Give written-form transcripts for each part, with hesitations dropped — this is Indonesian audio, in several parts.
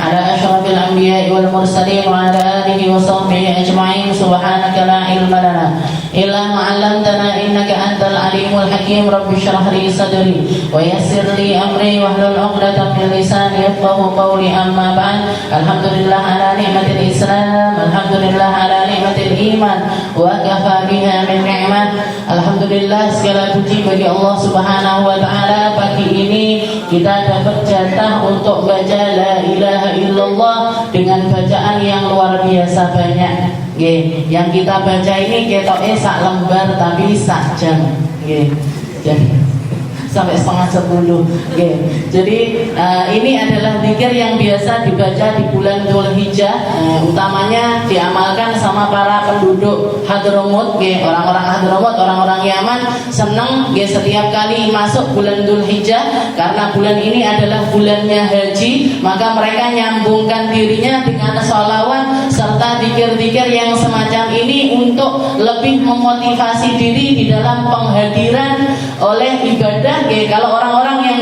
على أشرف الأنبياء والمرسلين وعلى آله وصحبه أجمعين. سبحانك لا علم لنا إلا ما علمتنا إنك أنت العليم الحكيم. رب اشرح لي صدري ويسر لي أمري واحلل عقدة من لساني يفقهوا قولي. أما بعد. الحمد لله على نعمة الإسلام، الحمد لله على نعمة الإيمان وكفى بها من نعمة. Alhamdulillah, segala puji bagi Allah Subhanahu wa Ta'ala. Pagi ini kita dapat jatah untuk baca La ilaha illallah dengan bacaan yang luar biasa banyak. Yang kita baca ini ketoknya sak lembar tapi sak jam. Jadi sampai setengah 10. Jadi ini adalah zikir yang biasa dibaca di bulan Dzulhijjah. Utamanya diamalkan sama para penduduk Hadramut, orang-orang Hadramut, orang-orang Yaman senang setiap kali masuk bulan Dzulhijjah karena bulan ini adalah bulannya haji, maka mereka nyambungkan dirinya dengan sholawat serta zikir-zikir yang semacam ini untuk lebih memotivasi diri di dalam penghadiran oleh ibadah. Kalau orang-orang yang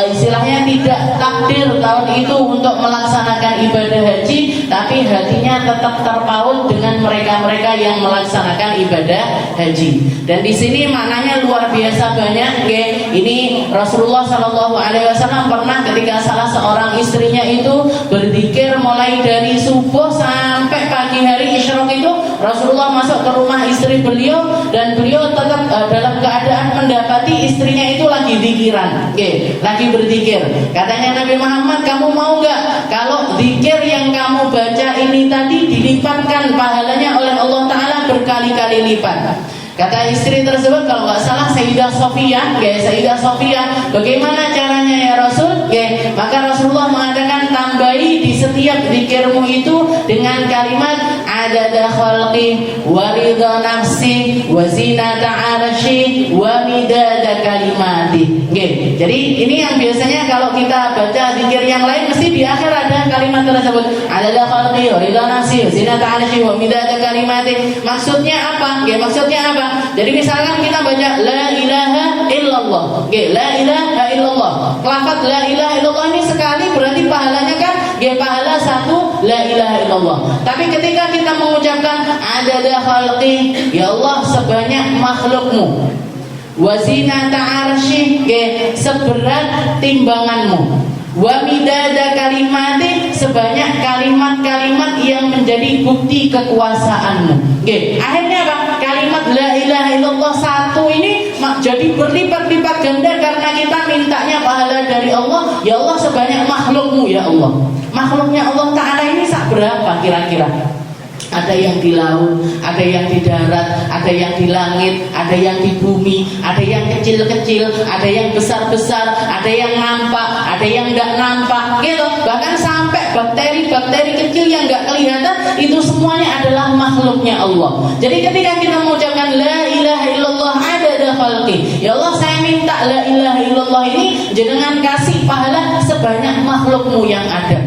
istilahnya tidak takdir tahun itu untuk melaksanakan ibadah haji, tapi hatinya tetap terpaut dengan mereka-mereka yang melaksanakan ibadah haji. Dan di sini maknanya luar biasa banyak. Ini Rasulullah SAW pernah ketika salah seorang istrinya itu berzikir mulai dari subuh sampai pagi hari isyraq itu, Rasulullah masuk ke rumah istri beliau dan beliau tetap dalam keadaan mendapati istrinya itu lagi zikiran, lagi berzikir. Katanya Nabi Muhammad, kamu mau gak kalau zikir yang kamu baca ini tadi dilipatkan pahalanya oleh Allah Ta'ala berkali-kali lipat? Kata istri tersebut, kalau nggak salah Sayyidah Sofiyah, Sayyidah Sofiyah, bagaimana caranya ya Rasul? Maka Rasulullah mengatakan, tambahi di setiap zikirmu itu dengan kalimat adada khalqi wa ridha nafsi wa zinata arsy wa midada kalimati. Jadi ini yang biasanya kalau kita baca zikir yang lain mesti di akhir ada kalimat tersebut, adada khalqi wa ridha nafsi wa zinata arsy wa midada kalimati. Maksudnya apa? Maksudnya apa? Jadi misalkan kita baca La ilaha illallah, La ilaha illallah, lafaz La ilaha illallah ini sekali berarti pahalanya kan pahala satu La ilaha illallah. Tapi ketika kita mengucapkan adada khalqi, ya Allah sebanyak makhlukmu, wazinata arsy, seberat timbanganmu, wa midada kalimati, sebanyak kalimat-kalimat yang menjadi bukti kekuasaanmu. Akhirnya apa? Kalimat la ilaha illallah satu ini jadi berlipat-lipat ganda karena kita mintanya pahala dari Allah. Ya Allah sebanyak makhlukmu ya Allah. Makhluknya Allah Ta'ala ini sak berapa kira-kira? Ada yang di laut, ada yang di darat, ada yang di langit, ada yang di bumi, ada yang kecil-kecil, ada yang besar-besar, ada yang nampak, ada yang enggak nampak, Bahkan sampai bakteri-bakteri kecil yang enggak kelihatan, itu semuanya adalah makhluknya Allah. Jadi ketika kita mengucapkan La ilaha illallah adada khalqi, ya Allah saya minta La ilaha illallah ini jenengan kasih pahala sebanyak makhlukmu yang ada.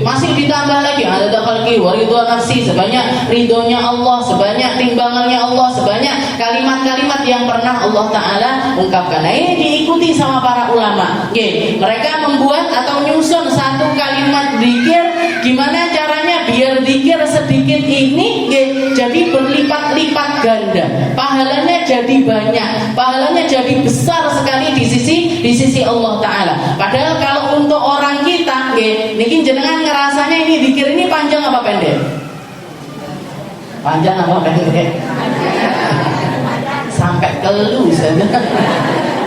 Masih ditambah lagi ada khalqi wa ridha nafsi, sebanyak ridhonya Allah, sebanyak timbangannya Allah, sebanyak kalimat-kalimat yang pernah Allah Ta'ala ungkapkan. Nah ini diikuti sama para ulama. Mereka membuat atau nyusun satu kalimat zikir, gimana caranya biar zikir sedikit ini jadi berlipat-lipat ganda, pahalanya jadi banyak, pahalanya jadi besar sekali di sisi Allah Ta'ala. Padahal kalau untuk orang kita niki jenengan ngerasanya ini zikir ini panjang apa pendek? Panjang apa pendek? Sampai kelu saja,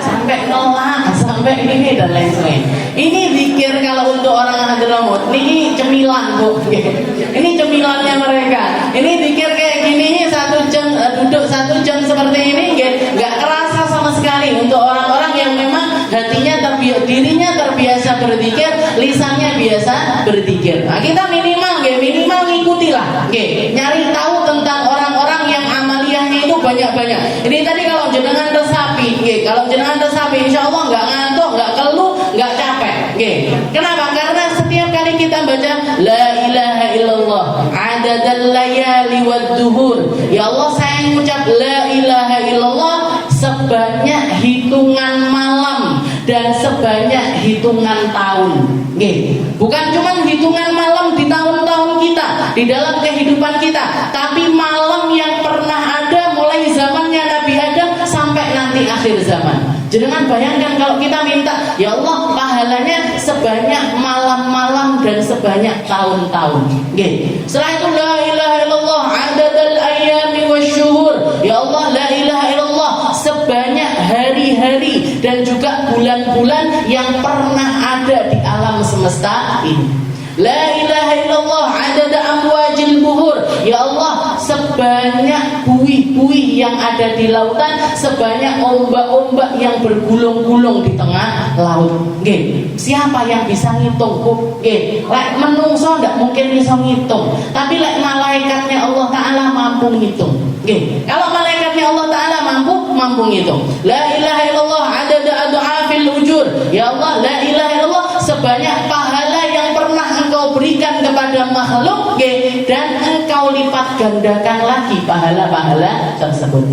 sampai ngelak, sampai ini dan lain sebagainya. Ini zikir kalau untuk orang Hadramut, ini cemilan Bu. Ini cemilannya mereka. Ini zikir kayak gini 1 jam, duduk 1 jam seperti ini, nggak kerasa sama sekali untuk orang-orang yang memang hatinya dirinya terbiasa berzikir, lisannya biasa berzikir. Nah, kita minimal ngikutilah, nyari tahu tentang orang-orang yang amaliyahnya itu banyak-banyak. Ini tadi kalau jenengan resapi, insya Allah nggak ngantuk, nggak keluh, nggak capek. Kenapa? Karena setiap kali kita baca La ilaha illallah adadal layali wad duhur, ya Allah saya mengucap La ilaha illallah sebanyak hitungan malam dan sebanyak hitungan tahun. Bukan cuma hitungan malam di tahun-tahun kita, di dalam kehidupan kita, tapi malam yang pernah ada mulai zamannya Nabi Adam sampai nanti akhir zaman. Jangan bayangkan kalau kita minta, ya Allah pahalanya sebanyak malam-malam dan sebanyak tahun-tahun. Setelah itu la ilaha illallah adadal ayyami wasyuhur. Ya Allah la ilaha illallah sebanyak hari-hari dan juga bulan-bulan yang pernah ada di alam semesta ini. La ilaha illallah adada amwajil buhur. Ya Allah sebanyak buih-buih yang ada di lautan, sebanyak ombak-ombak yang bergulung-gulung di tengah laut. Siapa yang bisa ngitung? Lek menungso ndak mungkin bisa ngitung, tapi lek malaikatnya Allah Ta'ala mampu ngitung. Kalau malaikatnya Allah Ta'ala mampu ngitung. La ilaha illallah adada adu'afil ujur. Ya Allah la ilaha illallah sebanyak pahala yang pernah engkau berikan kepada makhluk, dan engkau lipat gandakan lagi pahala-pahala tersebut.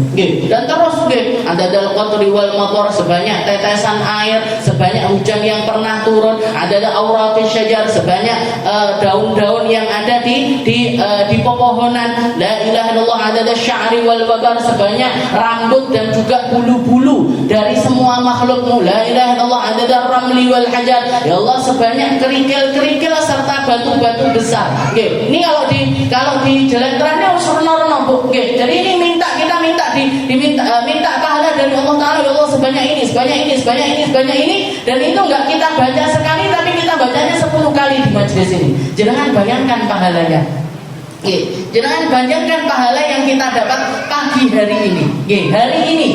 Dan terus ada dal qatri wal matar sebanyak tetesan air, sebanyak hujan yang pernah turun, ada auratis syajar sebanyak daun-daun yang ada di pepohonan. La ilaha illallah ada sya'ri wal babar sebanyak rambut dan juga bulu-bulu dari semua makhlukmu. La ilaha illallah ada ramli wal hajar. Ya Allah sebanyak kerikil-kerikil serta batu-batu besar. Ini kalau di jalan terangnya usur-norno, Bu. Jadi ini kita minta pahala dari Allah Ta'ala. Ya Allah sebanyak ini, dan itu enggak kita baca sekali, tapi kita bacanya 10 kali di majelis ini. Jangan bayangkan pahalanya. Jangan bayangkan pahala yang kita dapat pagi hari ini. Hari ini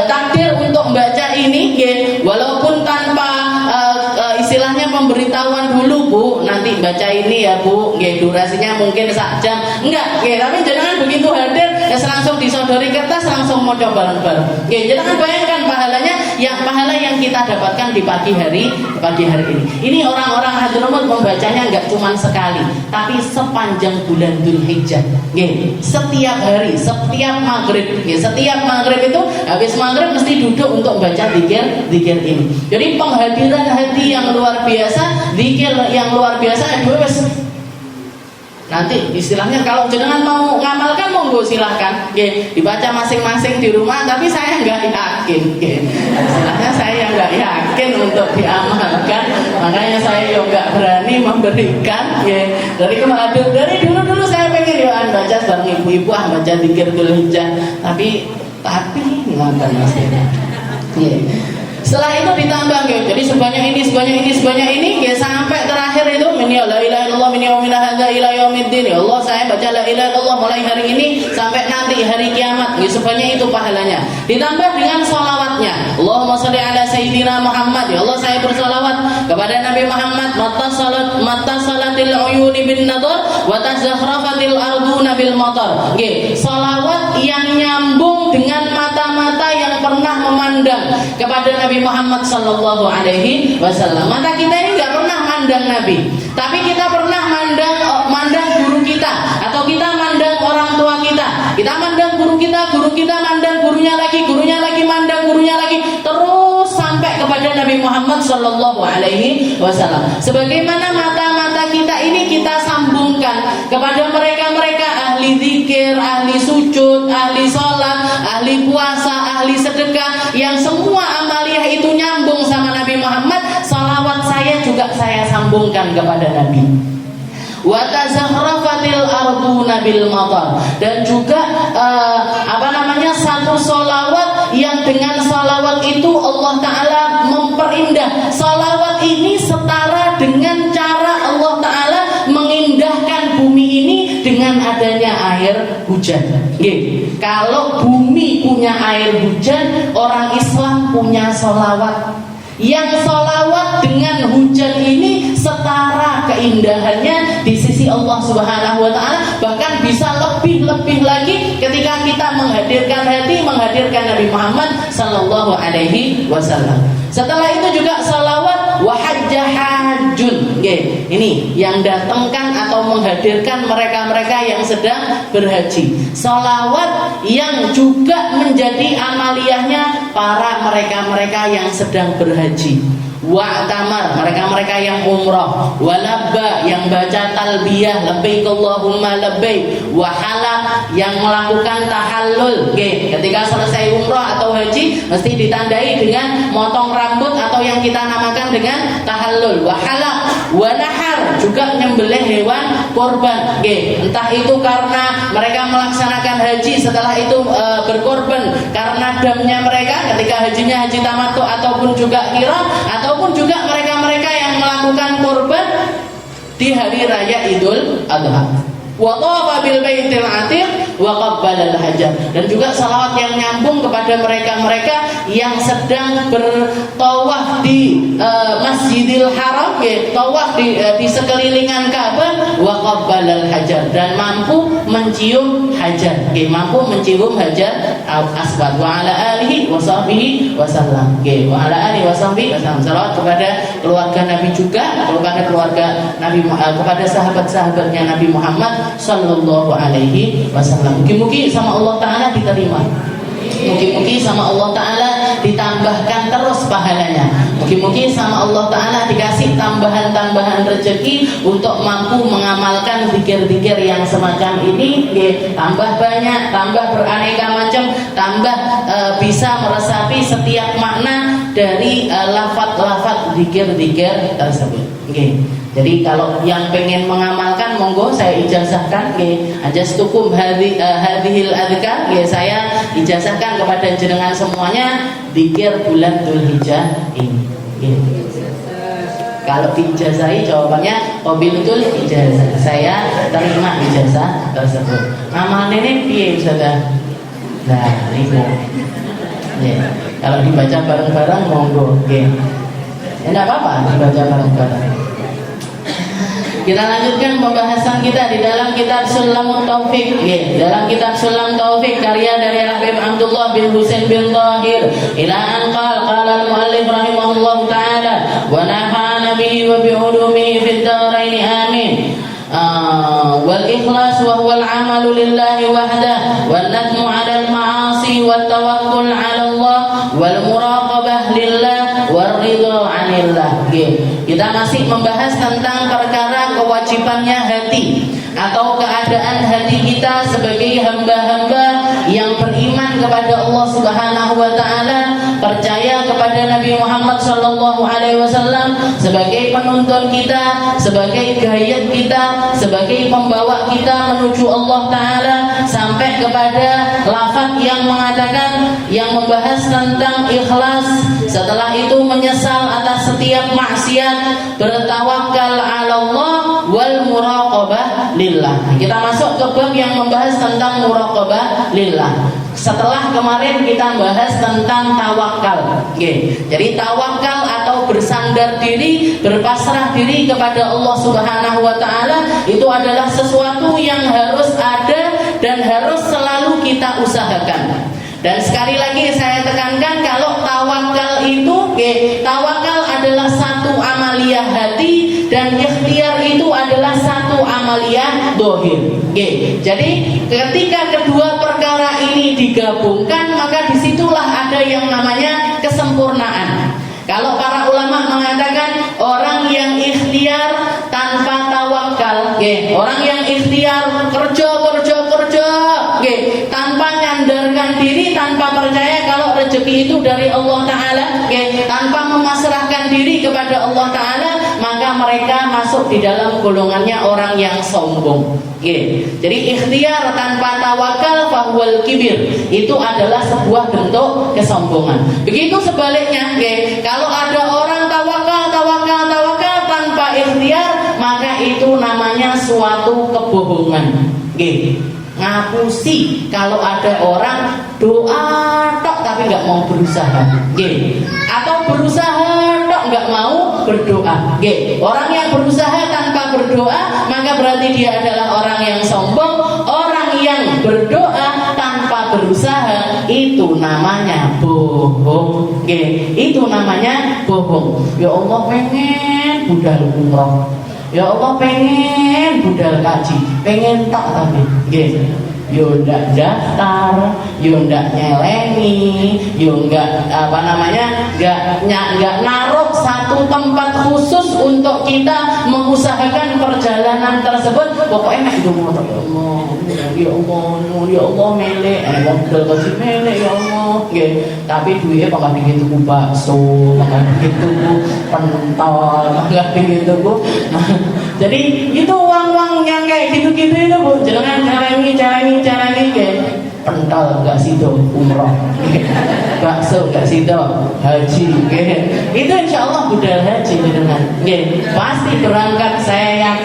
takdir untuk membaca ini, walaupun tanpa istilahnya pemberitahuan dulu, Bu, nanti baca ini ya Bu, durasinya mungkin 1 jam, enggak, tapi jangan begitu hadir langsung disodori kertas langsung mau coba bareng-bareng. Jangan bayangkan pahala yang kita dapatkan di pagi hari ini. Ini orang-orang Hadramut membacanya enggak cuma sekali, tapi sepanjang bulan Dzulhijjah. Setiap hari, setiap maghrib, setiap maghrib itu habis maghrib mesti duduk untuk baca zikir ini. Jadi penghadiran hati yang luar biasa, zikir yang luar biasa. Nanti istilahnya kalau jenengan mau ngamalkan monggo silahkan, dibaca masing-masing di rumah. Tapi saya nggak yakin, istilahnya saya nggak yakin untuk diamalkan. Makanya saya nggak berani memberikan. Dari dulu saya pengen baca bareng ibu-ibu baca zikir Dzulhijjah, tapi nggak masalah. Setelah itu ditambah, jadi sebanyak ini, sampai terakhir itu la ilaha illallah min yaumina hadza ila yaumiddin. Ya Allah saya baca la ilaha illallah mulai hari ini sampai nanti hari kiamat. Sebanyak itu pahalanya. Ditambah dengan sholawatnya. Allahumma sholli ala sayyidina Muhammad. Ya Allah saya bersolawat kepada Nabi Muhammad. Mata salatil uyuni bin nadar wa tazakhrafatil arduna bil matar. Sholawat yang nyambung dengan mata-mata yang pernah memandang kepada Nabi Muhammad sallallahu alaihi wasallam. Mata kita ini enggak pernah mandang Nabi, tapi kita pernah mandang guru kita, atau kita mandang orang tua kita. Kita mandang guru kita mandang gurunya lagi mandang gurunya lagi, terus sampai kepada Nabi Muhammad sallallahu alaihi wasallam. Sebagaimana mata-mata kita ini kita sambungkan kepada mereka-mereka ahli zikir, ahli sujud, ahli sholat, ahli puasa, ahli sedekah, yang semua amaliyah itu nyambung sama Nabi Muhammad. Salawat saya juga saya sambungkan kepada Nabi. Wa tazakhrafatil arduna bil matar. Dan juga satu salawat yang dengan salawat itu Allah Ta'ala memperindah. Salawat ini setara dengan cara Allah Ta'ala mengindahkan bumi ini dengan adanya air hujan. Kalau bumi punya air hujan, orang Islam punya salawat. Yang salawat dengan hujan ini setara keindahannya di sisi Allah Subhanahu wa Ta'ala. Bahkan bisa lebih lagi ketika kita menghadirkan Nabi Muhammad sallallahu alaihi wasallam. Setelah itu juga salawat wa hajja hajjun. Ini yang datangkan atau menghadirkan mereka-mereka yang sedang berhaji. Salawat yang juga menjadi amaliyahnya para mereka-mereka yang sedang berhaji. Wa'tamar, mereka-mereka yang umroh. Walabba, yang baca talbiyah labbaik Allahumma labbaik. Wahalak, yang melakukan tahallul. Ketika selesai umroh atau haji mesti ditandai dengan motong rambut atau yang kita namakan dengan tahallul. Wahalak, wanahar, juga nyembelih hewan korban. Entah itu karena mereka melaksanakan haji, setelah itu berkorban karena damnya mereka ketika hajinya haji tamattu ataupun juga kirah, ataupun juga mereka-mereka yang melakukan korban di hari raya Idul Adha. Wa tawafa bil baitil atiq wa qabbala al hajar, dan juga salawat yang nyambung kepada mereka-mereka yang sedang bertawaf di Masjidil Haram, tawaf di sekelilingan Ka'bah, wa qabbala al hajar, dan mampu mencium hajar, mampu mencium hajar aswad. Wa ala alihi wa sahbihi wasallam, wa ala alihi wa sahbihi wasallam. Salawat kepada keluarga Nabi juga, kepada keluarga Nabi, kepada sahabat-sahabatnya Nabi Muhammad sallallahu alaihi wasallam. Mugi-mugi sama Allah Ta'ala diterima. Mugi-mugi sama Allah Ta'ala ditambahkan terus pahalanya. Mugi-mugi sama Allah Ta'ala dikasih tambahan-tambahan rezeki untuk mampu mengamalkan zikir-zikir yang semacam ini, tambah banyak, tambah beraneka macam, tambah bisa meresapi setiap makna dari lafaz-lafaz zikir-zikir tersebut. Jadi kalau yang pengen mengamalkan, monggo saya ijazahkan, ajastukum hadhil adzkar, saya ijazahkan kepada jenengan semuanya zikir bulan Dzulhijjah ini. Kalau diijazahi jawabannya qabiltul ijazah, saya terima ijazah tersebut. Nama nenek piye Ustazah? Nah, itu. Kalau dibaca bareng-bareng monggo, enggak apa-apa dibaca bareng-bareng. Kita lanjutkan pembahasan kita di dalam kitab Sulamut Taufik. Dalam kitab Sulam Taufik karya dari Habib Abdullah bin Husain bin Tahir, ila an qala al-muallif rahimahullah ta'ala wa nafa'ana bihi wa bi ulumihi fid darain amin. Wal ikhlas wa huwa al-amalu lillahi wahdah, wan nadmu 'ala al-ma'asi wat tawakkul 'ala Allah wal muraqabah lillah war ridha 'anillah. Kita masih membahas tentang perkara kewajibannya hati atau keadaan hati kita sebagai hamba-hamba yang beriman kepada Allah Subhanahu wa taala, percaya kepada Nabi Muhammad sallallahu alaihi wasallam sebagai penuntun kita, sebagai guide kita, sebagai pembawa kita menuju Allah taala, sampai kepada lafaz yang mengatakan, yang membahas tentang ikhlas, setelah itu menyesal atas setiap maksiat, bertawakal 'ala Allah wal muraqabah lillah. Kita masuk ke bab yang membahas tentang muraqabah lillah. Setelah kemarin kita bahas tentang tawakal. Jadi tawakal atau bersandar diri, berpasrah diri kepada Allah Subhanahu wa taala itu adalah sesuatu yang harus ada dan harus selalu kita usahakan. Dan sekali lagi saya tekankan, kalau tawakal itu, tawakal adalah satu amaliyah hati dan ikhtiar itu adalah satu amaliyah dohir. Jadi ketika kedua perkara ini digabungkan, maka disitulah ada yang namanya kesempurnaan. Kalau para ulama mengatakan orang yang ikhtiar tanpa tawakal, orang yang ikhtiar kerja tanpa nyandarkan diri, tanpa percaya kalau rezeki itu dari Allah Ta'ala, tanpa memasrahkan diri kepada Allah Ta'ala, maka mereka masuk di dalam golongannya orang yang sombong. Jadi ikhtiar tanpa tawakal fahuwal kibir, itu adalah sebuah bentuk kesombongan. Begitu sebaliknya, kalau ada orang tawakal tanpa ikhtiar, maka itu namanya suatu kebohongan. Ngapusi kalau ada orang doa tok tapi nggak mau berusaha, atau berusaha tok nggak mau berdoa. Orang yang berusaha tanpa berdoa, maka berarti dia adalah orang yang sombong. Orang yang berdoa tanpa berusaha, itu namanya bohong. Itu namanya bohong. Ya Allah pengen budal umroh, ya Allah pengen budal kaji, pengen tak tapi yo ndak daftar, yo ndak nyelengi, yo nggak nggak naruh satu tempat khusus untuk kita mengusahakan perjalanan tersebut. Pokoknya mek yo ngono ya Allah melek, modal kok melek ya Allah. Nggih, tapi duitnya bakal bikin tuku bakso, bakal bikin tuku pentol, bakal bikin tuku. Jadi itu uang-uang yang kayak gitu-gitu itu Bu, jangan caranya kayak pentol gak sido umroh, bakso gak sido haji, itu insya Allah budal haji dengan, pasti berangkat. Saya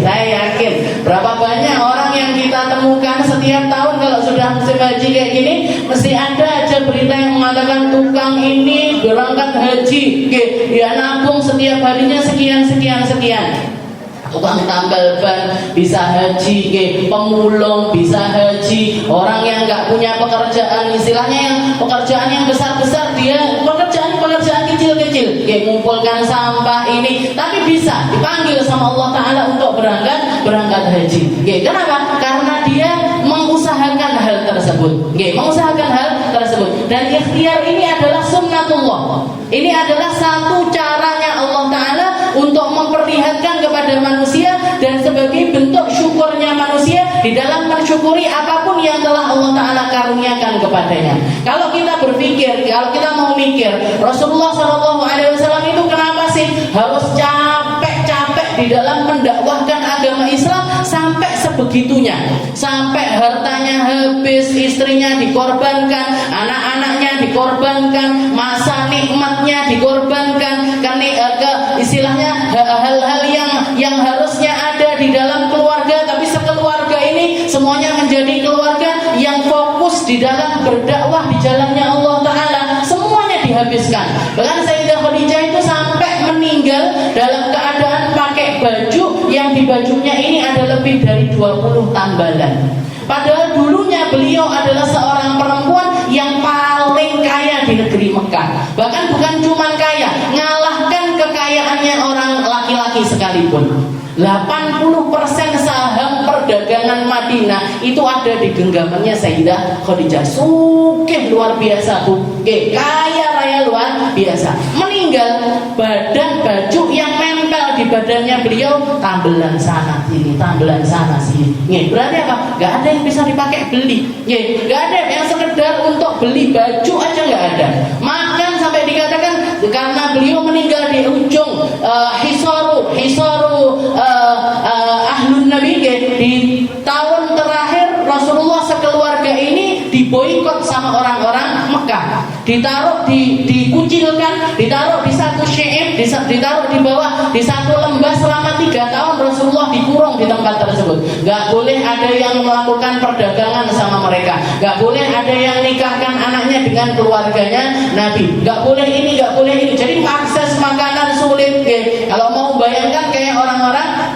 yakin berapa banyak orang yang kita temukan setiap tahun kalau sudah musim haji kayak gini, mesti ada aja berita yang mengatakan tukang ini berangkat haji, dia nabung setiap harinya sekian. Tukang tambal ban bisa haji, pemulung bisa haji, orang yang nggak punya pekerjaan, istilahnya yang pekerjaan yang besar-besar, dia pekerjaan kecil-kecil, mengumpulkan sampah ini, tapi bisa dipanggil sama Allah Ta'ala untuk berangkat haji. Kenapa? Karena dia mengusahakan hal tersebut, dan ikhtiar ini adalah sunnatullah. Ini adalah satu caranya Allah Ta'ala untuk memperlihatkan kepada manusia dan sebagai bentuk syukurnya manusia di dalam mensyukuri apapun yang telah Allah Ta'ala karuniakan kepadanya. Kalau kita berpikir, kalau kita mau mikir, Rasulullah SAW itu kenapa sih harus capek-capek di dalam mendakwahkan agama Islam sampai sebegitunya, sampai hartanya habis, istrinya dikorbankan, anak-anaknya dikorbankan, masa nikmatnya dikorbankan, istilahnya hal-hal yang harusnya ada di dalam keluarga, tapi sekeluarga ini semuanya menjadi keluarga yang fokus di dalam berdakwah di jalannya Allah Ta'ala, semuanya dihabiskan. Bahkan Sayyidah Khadijah itu sampai meninggal dalam keadaan pakai baju yang di bajunya ini ada lebih dari 20 tambalan. Padahal dulunya beliau adalah seorang perempuan yang paling kaya di negeri Mekah. Bahkan bukan cuma kaya, ngalahkan kekayaannya orang laki-laki sekalipun. 80% saham perdagangan Madinah itu ada di genggamannya Sayyidah Khadijah. Sugih luar biasa Bu, kaya raya luar biasa. Meninggal, baju yang nempel di badannya beliau tambelan sana sini, tambelan sana sini. Berarti apa? Gak ada yang bisa dipakai beli. Gak ada yang sekedar untuk beli baju aja, gak ada. Makan sampai dikatakan karena beliau meninggal di ujung hisaru ahlun nabi, di tahun terakhir Rasulullah sekeluarga ini diboikot sama orang-orang Mekah, dikucilkan, ditaruh di satu syaib, ditaruh di bawah di satu lembah selama 3 tahun. Rasulullah dikurung di tempat tersebut. Gak boleh ada yang melakukan perdagangan sama mereka, gak boleh ada yang nikahkan anaknya dengan keluarganya Nabi, gak boleh ini, gak boleh ini. Jadi akses makanan sulit. Kalau mau bayangkan kayak orang-orang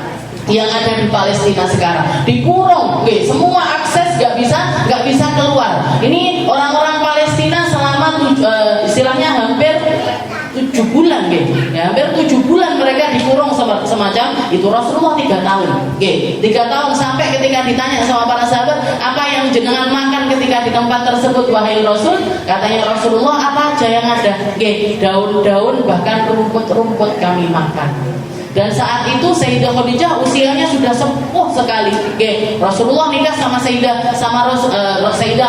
yang ada di Palestina sekarang, dikurung, semua akses gak bisa keluar. Ini orang-orang Palestina selama istilahnya hampir 7 bulan, hampir 7 bulan mereka dikurung semacam itu. Rasulullah 3 tahun, 3 tahun, sampai ketika ditanya sama para sahabat, apa yang jenengan makan ketika di tempat tersebut wahai Rasul? Katanya Rasulullah, apa aja yang ada? Daun-daun, bahkan rumput-rumput kami makan. Dan saat itu Sayyidah Khadijah usianya sudah sepuh sekali. Rasulullah nikah sama Sayyidah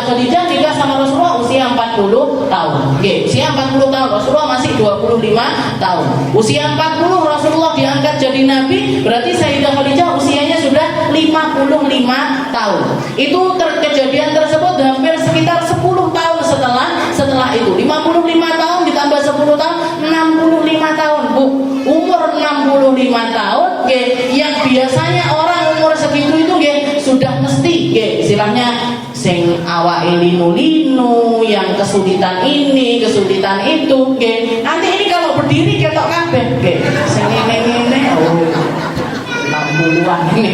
Khadijah nikah sama Rasulullah usia 40 tahun. Usia 40 tahun, Rasulullah masih 25 tahun. Usia 40 Rasulullah diangkat jadi nabi, berarti Sayyidah Khadijah usianya sudah 55 tahun. Itu kejadian tersebut hampir sekitar 10 tahun setelah itu. 55 tahun ditambah 10 tahun, 65 tahun, Bu. Umur 65 tahun, yang biasanya orang umur segitu itu sudah mesti istilahnya sing awake linu-linu, yang kesulitan ini, kesulitan itu, nanti ini kalau berdiri ketok kabeh, sing ngene-ngene, 60-an ini,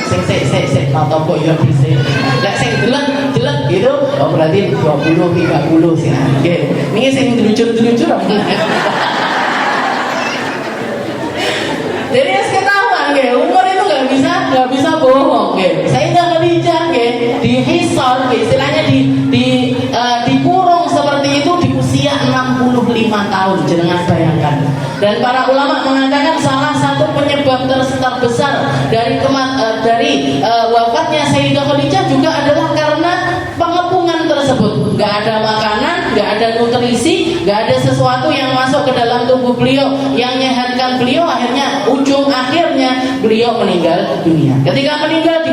sing nata kok ya dhisik. Lek sing delek gitu, oh berarti 20 30 sih. Niki sing lucu-lucu. Jadi ketahuan, umur itu nggak bisa bohong. Sayyidah Khadijah, jenengan bayangkan. Dan para ulama mengatakan salah satu penyebab terbesar dari wafatnya Sayyidah Khadijah juga adalah karena pengepungan tersebut. Nggak ada makanan, nggak ada nutrisi, nggak ada sesuatu yang masuk ke dalam tubuh beliau yang menyehatkan beliau. Akhirnya ujung akhirnya beliau meninggal dunia. Ketika meninggal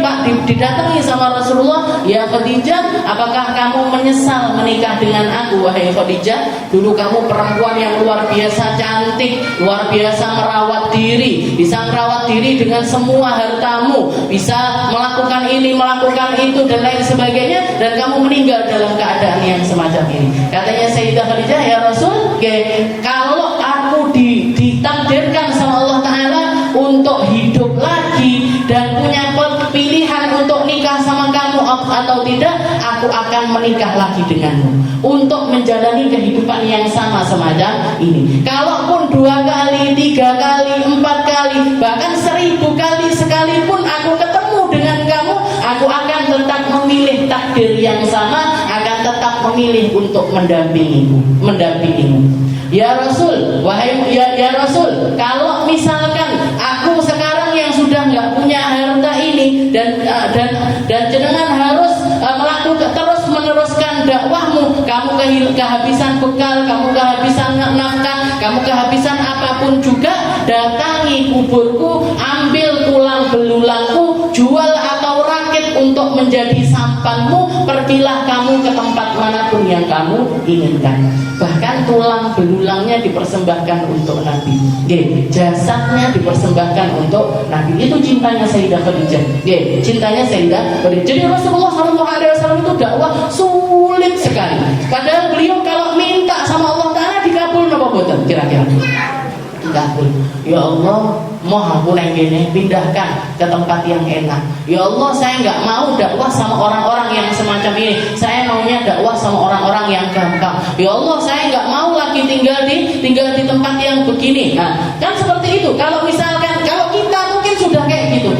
didatangi sama Rasulullah, ya Khadijah, apakah kamu menyesal menikah dengan aku? Wahai Khadijah, dulu kamu perempuan yang luar biasa cantik, luar biasa merawat diri, bisa merawat diri dengan semua hartamu, bisa melakukan ini, melakukan itu dan lain sebagainya, dan kamu meninggal dalam keadaan yang semacam ini. Katanya Sayyidah Khadijah, ya Rasul, kalau aku ditakdirkan sama Allah Ta'ala untuk hidup lagi dan punya pilihan untuk nikah sama kamu atau tidak, aku akan menikah lagi denganmu untuk menjalani kehidupan yang sama semacam ini. Kalaupun 2 kali, 3 kali, 4 kali, bahkan 1000 kali sekalipun aku ketemu dengan kamu, aku akan tetap memilih takdir yang sama, akan tetap memilih untuk mendampingimu. Ya Rasul, wahai ya Rasul, kalau misalkan aku sekarang yang sudah nggak punya harta ini dan jenengan harus terus meneruskan dakwahmu, kamu kehabisan bekal, kamu kehabisan nafkah, kamu kehabisan apapun juga, datangi kuburku, ambil tulang belulangku, jual atau rakit untuk menjadi sampanmu, pergilah kamu ke tempat manapun yang kamu inginkan. Bahkan tulang belulangnya dipersembahkan untuk Nabi, jasadnya dipersembahkan untuk Nabi. Itu cintanya Sayyidah Khadijah, cintanya Sayyidah Khadijah. Jadi Rasulullah SAW itu dakwah sulit sekali. Padahal beliau kalau minta sama Allah Ta'ala dikabul apa boten kira-kira? Dikabul. Ya Allah, mau aku yang gini, pindahkan ke tempat yang enak. Ya Allah, saya nggak mau dakwah sama orang-orang yang semacam ini. Saya maunya dakwah sama orang-orang yang gampang. Ya Allah, saya nggak mau lagi tinggal di tempat yang begini. Nah, kan seperti itu. Kalau misalkan kita mungkin sudah kayak gitu,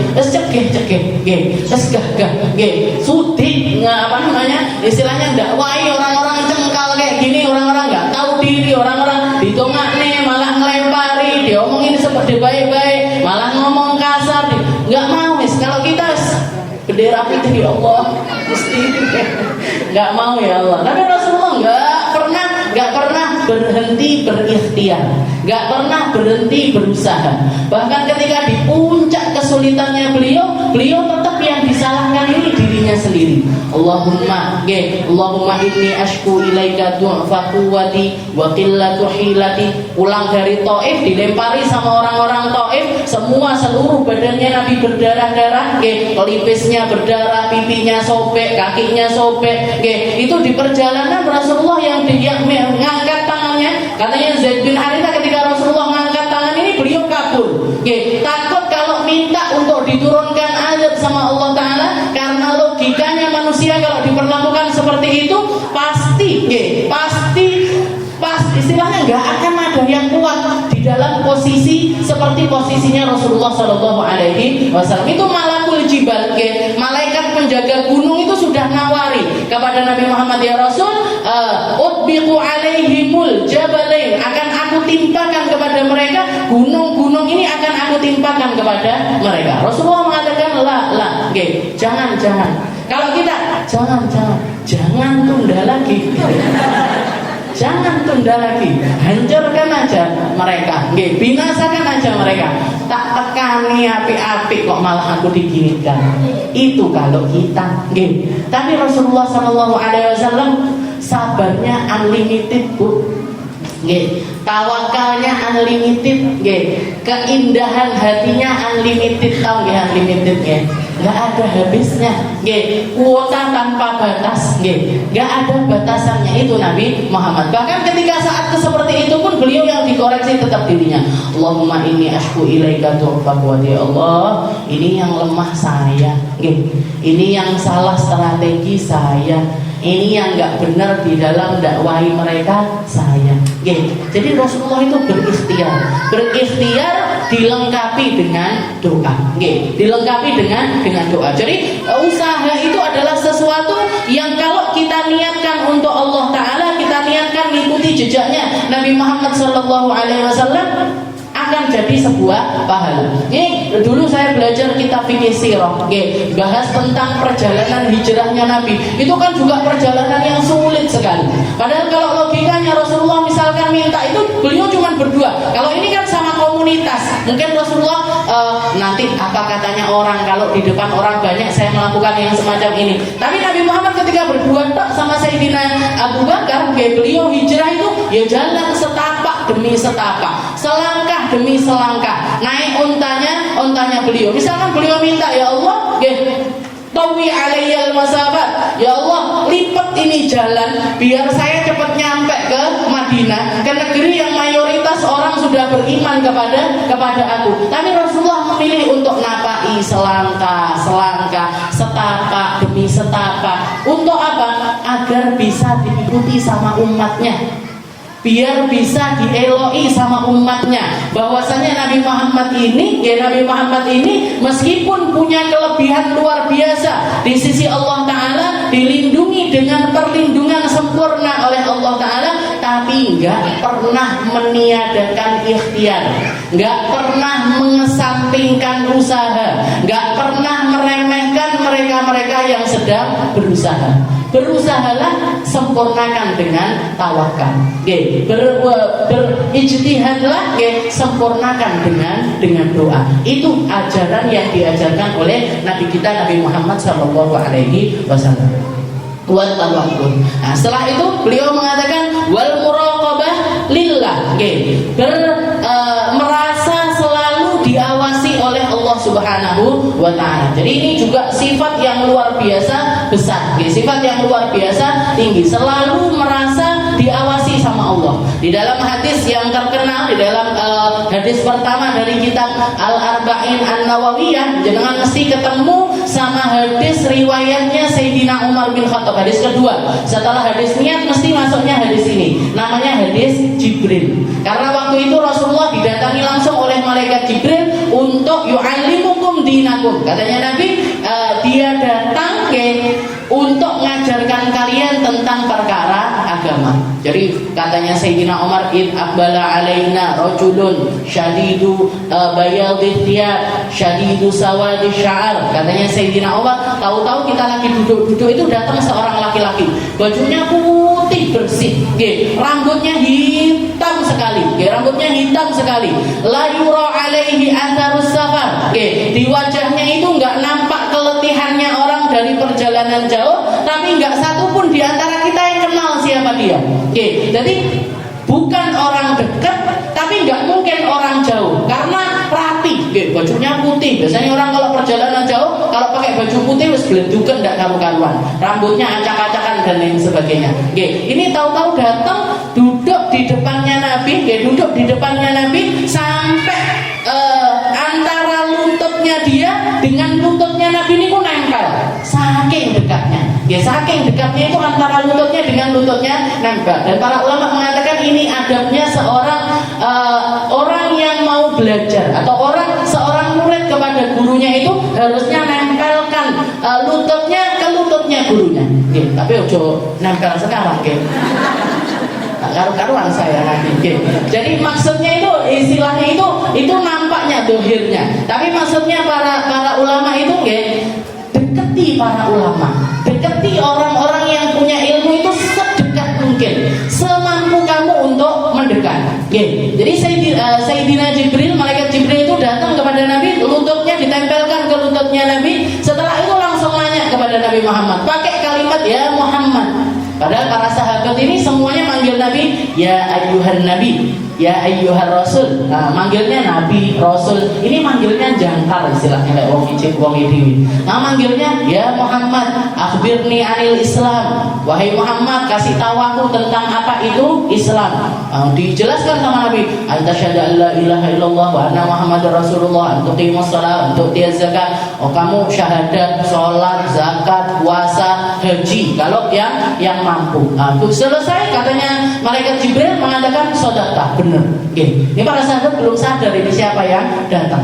sudik, istilahnya dakwahi orang-orang cengkal kayak gini, orang-orang nggak tahu diri, orang-orang ditongakne malah ngelempari, diomongin seperti baik-baik, malah ngomong kasar, nggak mau. Kalau kita bendera putih, ya Allah, mesti nggak mau ya Allah. Tapi Rasulullah nggak pernah berhenti berikhtiar, nggak pernah berhenti berusaha. Bahkan ketika di puncak kesulitannya beliau tetap yang disalahkan ini dirinya sendiri. Allahumma inni ashku ilaika du'fa quwwati wa qillatu hilati. Pulang dari Taif, dilempari sama orang-orang Taif, seluruh badannya Nabi berdarah-darah, pelipisnya berdarah, pipinya sobek, kakinya sobek. Itu di perjalanan Rasulullah yang mengangkat tangannya. Katanya Zaid bin Harithah ketika Rasulullah mengangkat tangan ini, beliau kabur. Takut kalau minta untuk diturunkan azab sama Allah Ta'ala, karena logikanya manusia kalau diperlakukan seperti itu pasti istilahnya nggak akan ada yang kuat di dalam posisi seperti posisinya Rasulullah Shallallahu Alaihi Wasallam. Itu malakul jibal, malaikat penjaga gunung itu sudah nawari kepada Nabi Muhammad, ya Rasul, utbiqu alaihimul jabalain, akan aku timpakan kepada mereka gunung-gunung ini, akan aku timpakan kepada mereka. Rasulullah mengatakan jangan. Kalau kita jangan tunda lagi. Jangan tunda lagi, hancurkan aja mereka, binasakan aja mereka. Tak tekani api-api kok malah aku diginitkan. Itu kalau kita, Tapi Rasulullah Shallallahu Alaihi Wasallam sabarnya unlimited, Bu. Tawakalnya unlimited, keindahan hatinya unlimited, tahu unlimited, nggak ada habisnya, kuota tanpa batas, nggak ada batasannya. Itu Nabi Muhammad. Bahkan ketika saat seperti itu pun beliau yang dikoreksi tetap dirinya. Allahumma inni ashku ilaika du'fa quwwati. Ya Allah, ini yang lemah saya, ini yang salah strategi saya, ini yang nggak benar di dalam dakwahi mereka saya. Jadi Rasulullah itu berikhtiar dilengkapi dengan doa. Dilengkapi dengan doa. Jadi usaha itu adalah sesuatu yang kalau kita niatkan untuk Allah Ta'ala, kita niatkan mengikuti jejaknya Nabi Muhammad SAW, akan jadi sebuah pahala. Ini dulu saya belajar kitab fikih sirah, bahas tentang perjalanan hijrahnya Nabi. Itu kan juga perjalanan yang sulit sekali. Padahal kalau logikanya Rasulullah misalkan minta itu, beliau cuma berdua. Kalau ini kan sama komunitas. Mungkin Rasulullah nanti apa katanya orang kalau di depan orang banyak saya melakukan yang semacam ini. Tapi Nabi Muhammad ketika berdua sama Sayyidina Abu Bakar, beliau hijrah itu ya jalan setapak demi setapak, selangkah demi selangkah, naik ontanya beliau. Misalkan beliau minta, ya Allah, tawi alaiyal masafat, ya Allah lipat ini jalan biar saya cepat nyampe ke Madinah, ke negeri yang mayoritas orang sudah beriman kepada aku. Tapi Rasulullah memilih untuk napai selangkah, setapak demi setapak. Untuk apa? Agar bisa diikuti sama umatnya, biar bisa dieloi sama umatnya, bahwasanya Nabi Muhammad ini meskipun punya kelebihan luar biasa di sisi Allah Ta'ala, dilindungi dengan perlindungan sempurna oleh Allah Ta'ala, tapi nggak pernah meniadakan ikhtiar, nggak pernah mengesampingkan usaha, nggak pernah meremehkan mereka-mereka yang sedang berusaha. Berusahalah, sempurnakan dengan tawakal. Berijtihadlah, sempurnakan dengan doa. Itu ajaran yang diajarkan oleh Nabi kita Nabi Muhammad SAW. Wal tawakkul. Nah, setelah itu beliau mengatakan wal muraqabah lillah. Merasa selalu diawasi oleh Allah Subhanahu wa Ta'ala. Jadi ini juga sifat yang luar biasa besar, sifat yang luar biasa tinggi, selalu merasa diawasi sama Allah. Di dalam hadis yang terkenal, di dalam hadis pertama dari kitab Al-Arba'in An-Nawawiyah, jenengan mesti ketemu sama hadis riwayatnya Sayyidina Umar bin Khattab. Hadis kedua setelah hadis niat mesti masuknya hadis ini, namanya hadis Jibril. Karena waktu itu Rasulullah didatangi langsung oleh malaikat Jibril untuk yu'allimukum dinakum. Katanya Nabi, dia datang untuk mengajarkan kalian tentang perkara agama. Jadi katanya Sayyidina Umar, id aqbala alaina rajulun syadidu bayadhi thiyab syadidu sawadi sya'ar. Katanya Sayyidina Umar, tahu-tahu kita lagi duduk-duduk itu datang seorang laki-laki, bajunya putih bersih, rambutnya hitam sekali, la yura alaihi atharus safar, di wajahnya itu enggak nampak keletihannya orang dari perjalanan jauh, tapi enggak satu pun di antara kita yang kenal siapa dia. Jadi bukan orang dekat, tapi nggak mungkin orang jauh, karena rapi, bajunya putih. Biasanya orang kalau perjalanan jauh, kalau pakai baju putih wis blenduken ndak karu-karuan, rambutnya acak-acakan dan lain sebagainya. Ini tahu-tahu datang duduk di depannya Nabi, sampai antara lututnya dia dengan lututnya Nabi ini pun nempel, saking dekatnya. Saking dekatnya itu antara lututnya dengan lututnya nempel. Dan para ulama mengatakan ini adabnya seorang orang yang mau belajar atau seorang murid kepada gurunya itu harusnya nempelkan lututnya ke lututnya gurunya. Tapi ojo nempel sekarang, karu-karuan saya nanti. Jadi maksudnya itu istilahnya itu nampaknya dohirnya. Tapi maksudnya para ulama itu deketi para ulama, deketi orang-orang yang punya ilmu itu sedekat mungkin, semampu kamu untuk mendekat. Jadi Sayyidina Jibril, malaikat Jibril itu datang kepada Nabi, lututnya ditempelkan ke lututnya Nabi. Setelah itu langsung nanya kepada Nabi Muhammad, pakai kalimat ya Muhammad. Padahal para sahabat ini semuanya manggil Nabi ya ayyuhan Nabi. ya ayyuhar rasul. Nah, manggilnya nabi, rasul. Ini manggilnya jangkar istilahnya lek wong ijik wong dewi. Nah, manggilnya ya Muhammad, akhbirni anil Islam. Wahai Muhammad, kasih tahu aku tentang apa itu Islam. Dijelaskan sama Nabi, antasyhadu an la ilaha illallah wa anna Muhammadar Rasulullah, tuqimus shalah, tu'tiyaz zakat. Oh, kamu syahadat, salat, zakat, puasa, haji kalau yang mampu. Selesai katanya malaikat Jibril mengatakan sodaqah, benar. Ini para sahabat belum sadar ini siapa yang datang.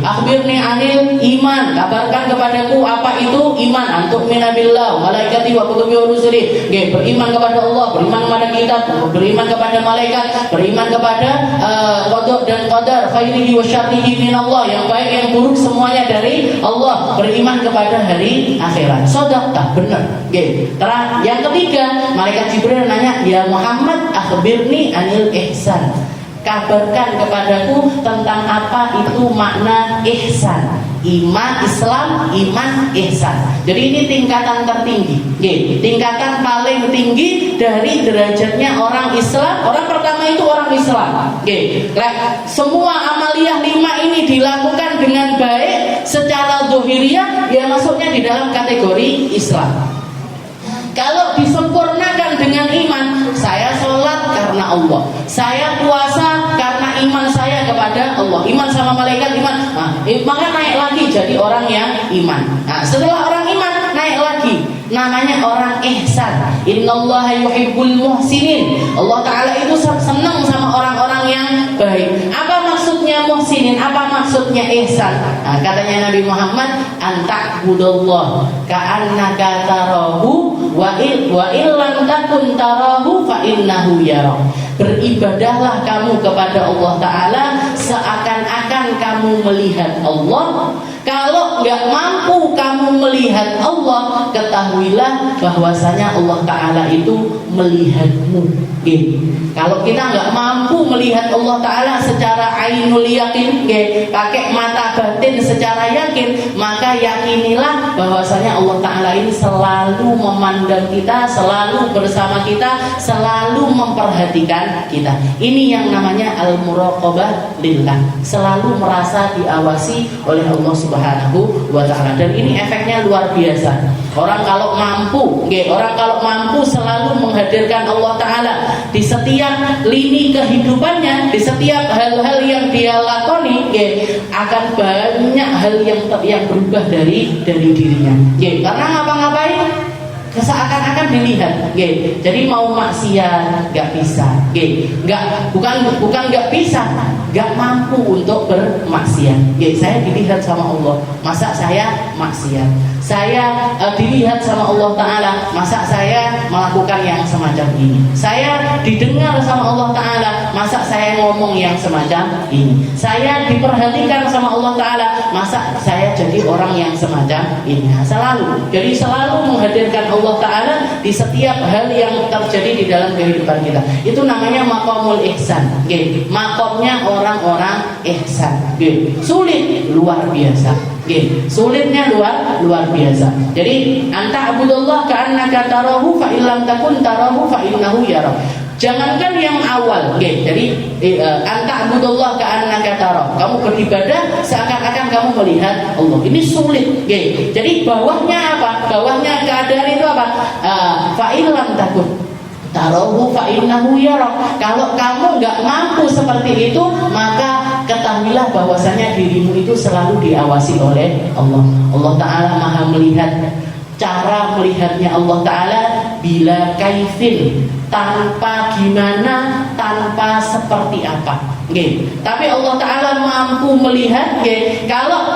Akhbirni anil iman, kabarkan kepadaku apa itu iman. Antuk minabillah, malaikati wa kutubi wa rusuli. Beriman kepada Allah, beriman kepada kitab, beriman kepada malaikat, beriman kepada qada dan qadar, khairihi wa syarrihi minallah, yang baik yang buruk semuanya dari Allah, beriman kepada hari akhirat. Sodaqah, benar. Yang ketiga, malaikat Jibril nanya, ya Muhammad, akhbirni anil ihsan, kabarkan kepadaku tentang apa itu makna ihsan. Iman, Islam, iman, ihsan. Jadi ini tingkatan tertinggi. Tingkatan paling tinggi dari derajatnya orang Islam. Orang pertama itu orang Islam. Semua amaliyah 5 ini dilakukan dengan baik secara zahiriyah, ya masuknya di dalam kategori Islam. Kalau disempurnakan dengan iman, saya sholat karena Allah, saya puasa karena iman saya kepada Allah, iman sama malaikat, iman. Maka naik lagi jadi orang yang iman. Setelah orang iman naik lagi, namanya orang ihsan. Innallaha yuhibbul muhsinin. Allah Ta'ala itu senang sama orang-orang yang baik. Apa maksudnya muhsinin? Apa maksudnya ihsan? Katanya Nabi Muhammad, anta'budallah ka'annaka tarahu wa illam takun tarahu fa innahu yarak. Beribadahlah kamu kepada Allah Ta'ala seakan-akan kamu melihat Allah. Kalau nggak mampu kamu melihat Allah, ketahuilah bahwasanya Allah Ta'ala itu melihatmu. Kalau kita nggak mampu melihat Allah Ta'ala secara ainul yakin, pakai mata batin secara yakin, maka yakinilah bahwasanya Allah Ta'ala ini selalu memandang kita, selalu bersama kita, selalu memperhatikan kita. Ini yang namanya al-muraqabah lillah, selalu merasa diawasi oleh Allah Subhanahu wa Ta'ala. Dan ini efeknya luar biasa. Orang kalau mampu selalu menghadirkan Allah Ta'ala di setiap lini kehidupannya, di setiap hal-hal yang dia lakoni, akan banyak hal yang berubah dari dirinya. Karena ngapa-ngapain seakan-akan dilihat. Jadi mau maksiat nggak bisa. Bukan nggak bisa, nggak mampu untuk bermaksiat. Saya dilihat sama Allah, masa saya maksiat? Saya dilihat sama Allah Ta'ala, masa saya melakukan yang semacam ini? Saya didengar sama Allah Ta'ala, masa saya ngomong yang semacam ini? Saya diperhatikan sama Allah Ta'ala, masa saya jadi orang yang semacam ini? Jadi selalu menghadirkan Allah Ta'ala di setiap hal yang terjadi di dalam kehidupan kita. Itu namanya maqamul ihsan. Maqamnya orang-orang ihsan. Sulit, luar biasa. Sulitnya luar biasa. Jadi anta'budallah ka'annaka tarahu fa illam takun tarahu fa innahu yarak. Jangankan yang awal, jadi anta'budallah ka'annaka tarahu, kamu beribadah seakan-akan kamu melihat Allah. Ini sulit. Jadi bawahnya apa? Bawahnya keadaan itu apa? Fa illam takun tarahu fa innahu yarak. Kalau kamu nggak mampu seperti itu, maka ketahuilah bahwasanya dirimu itu selalu diawasi oleh Allah. Allah Ta'ala Maha melihat. Cara melihatnya Allah Ta'ala bila kaifin, tanpa gimana, tanpa seperti apa. Tapi Allah Ta'ala mampu melihat. Kalau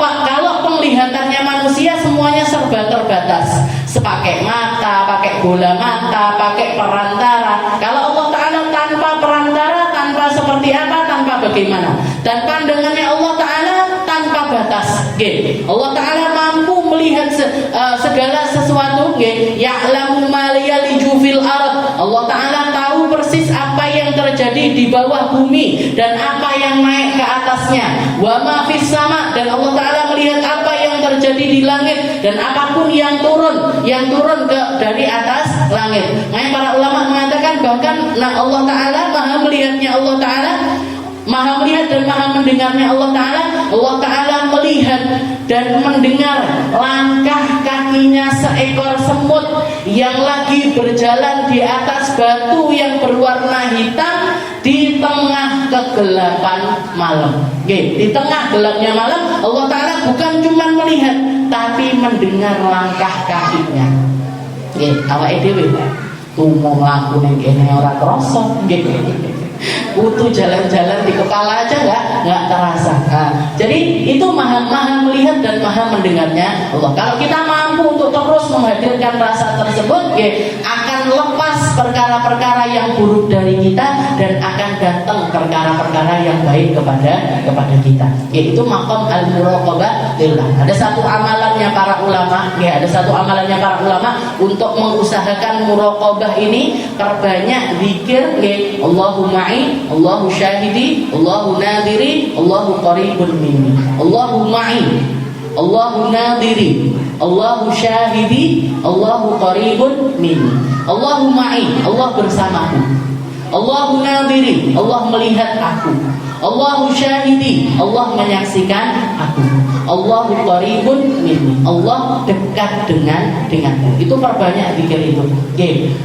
penglihatannya manusia semuanya serba terbatas, sepakai mata, pakai bola mata, pakai perantara. Kalau Allah Ta'ala tanpa perantara, tanpa seperti apa, tanpa bagaimana, dan pandangannya Allah Ta'ala tanpa batas. Allah Ta'ala mampu melihat segala sesuatu. Ya'lamu ma yaliju fil ard. Allah Ta'ala tahu persis apa yang terjadi di bawah bumi dan apa yang naik ke atasnya. Wa ma fis sama, dan Allah Ta'ala melihat apa yang terjadi di langit dan apapun yang turun dari atas langit. Makanya para ulama mengatakan bahkan Allah Ta'ala maha melihatnya Allah Ta'ala, maha melihat dan maha mendengarnya Allah Ta'ala. Allah Ta'ala melihat dan mendengar langkah kakinya seekor semut yang lagi berjalan di atas batu yang berwarna hitam di tengah kegelapan malam. Di tengah gelapnya malam, Allah Ta'ala bukan cuma melihat, tapi mendengar langkah kakinya. Awake dhewe tumo mlaku ning kene ora krasa. Butuh jalan-jalan di kepala aja nggak terasa. Jadi itu maha melihat dan maha mendengarnya Allah. Kalau kita mampu untuk terus menghadirkan rasa tersebut, akan lepas perkara-perkara yang buruk dari kita dan akan datang perkara-perkara yang baik kepada kita. Yaitu maqam al-muraqabah lillah. Ada satu amalannya para ulama, untuk mengusahakan muraqabah ini, perbanyak zikir, Allahumma'i, Allahu syahidi, Allahu nadiri, Allahu qaribun minni. Allahu ma'i, Allahu nadiri, Allahu syahidi, Allahu qaribun minni. Allahu ma'i, Allah bersamaku. Allahu nadiri, Allah melihat aku. Allahu syahidi, Allah menyaksikan aku. Allahu qaribun minni, Allah dekat denganku. Itu perbanyak zikir itu.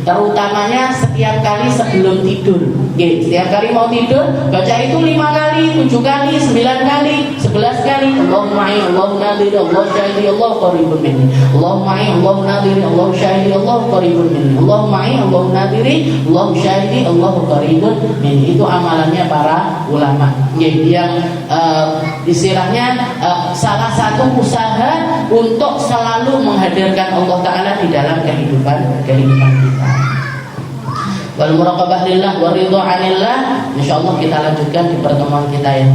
Terutamanya setiap kali sebelum tidur. Setiap kali mau tidur baca itu 5 kali, 7 kali, 9 kali, 11 kali. Allahumma'i, Allahu nadiri, Allahu syahidi, Allahu qaribun minni. Allahumma'i, Allahu nadiri, Allahu syahidi, Allahu qaribun minni. Allahumma'i, Allahu nadiri, Allahu syahidi, Allahu qaribun minni. Itu amalannya para ulama. Yang istilahnya salah satu usaha untuk selalu menghadirkan Allah Ta'ala di dalam kehidupan kita. Wal muraqabah lillah wa ridha 'anillah. Insyaallah kita lanjutkan di pertemuan kita yang